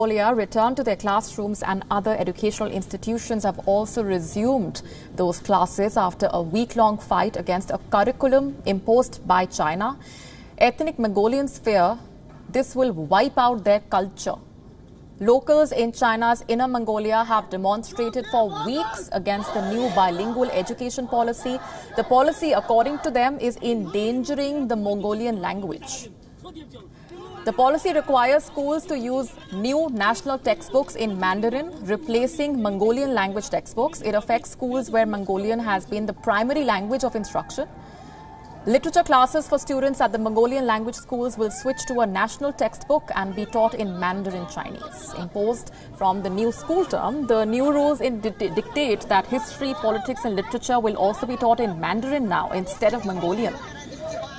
Mongolia returned to their classrooms, and other educational institutions have also resumed those classes after a week-long fight against a curriculum imposed by China. Ethnic Mongolians fear this will wipe out their culture. Locals in China's Inner Mongolia have demonstrated for weeks against the new bilingual education policy. The policy, according to them, is endangering the Mongolian language. The policy requires schools to use new national textbooks in Mandarin, replacing Mongolian language textbooks. It affects schools where Mongolian has been the primary language of instruction. Literature classes for students at the Mongolian language schools will switch to a national textbook and be taught in Mandarin Chinese. Imposed from the new school term, the new rules dictate that history, politics and literature will also be taught in Mandarin now instead of Mongolian.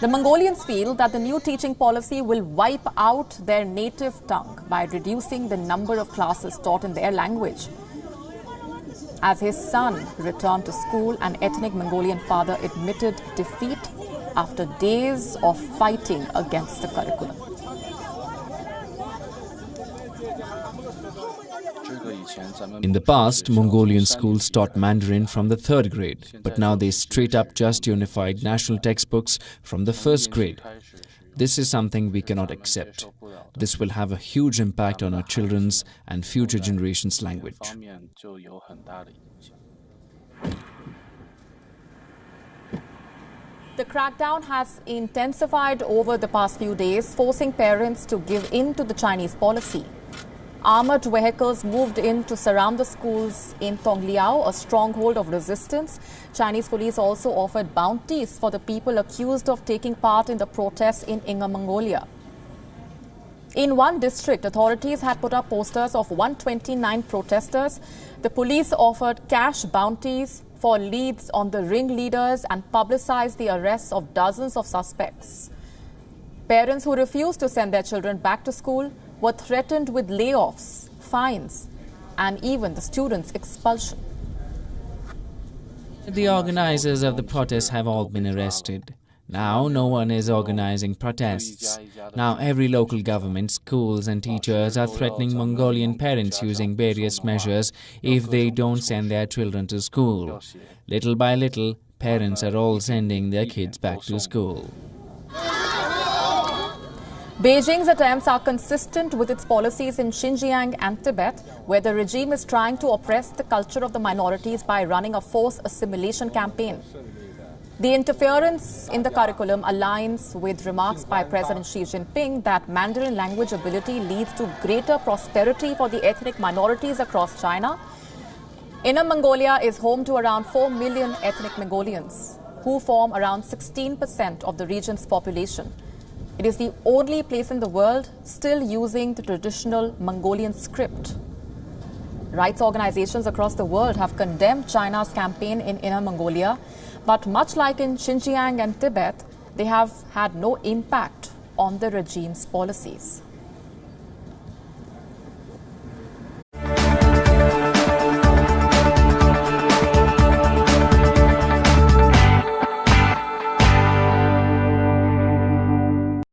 The Mongolians feel that the new teaching policy will wipe out their native tongue by reducing the number of classes taught in their language. As his son returned to school, an ethnic Mongolian father admitted defeat after days of fighting against the curriculum. In the past, Mongolian schools taught Mandarin from the 3rd grade, but now they straight up just unified national textbooks from the 1st grade. This is something we cannot accept. This will have a huge impact on our children's and future generations' language. The crackdown has intensified over the past few days, forcing parents to give in to the Chinese policy. Armored vehicles moved in to surround the schools in Tongliao, a stronghold of resistance. Chinese police also offered bounties for the people accused of taking part in the protests in Inner Mongolia. In one district, authorities had put up posters of 129 protesters. The police offered cash bounties for leads on the ringleaders and publicized the arrests of dozens of suspects. Parents who refused to send their children back to school were threatened with layoffs, fines, and even the students' expulsion. The organizers of the protests have all been arrested. Now no one is organizing protests. Now every local government, schools and teachers are threatening Mongolian parents using various measures if they don't send their children to school. Little by little, parents are all sending their kids back to school. Beijing's attempts are consistent with its policies in Xinjiang and Tibet, where the regime is trying to oppress the culture of the minorities by running a forced assimilation campaign. The interference in the curriculum aligns with remarks by President Xi Jinping that Mandarin language ability leads to greater prosperity for the ethnic minorities across China. Inner Mongolia is home to around 4 million ethnic Mongolians, who form around 16% of the region's population. It is the only place in the world still using the traditional Mongolian script. Rights organizations across the world have condemned China's campaign in Inner Mongolia, but much like in Xinjiang and Tibet, they have had no impact on the regime's policies.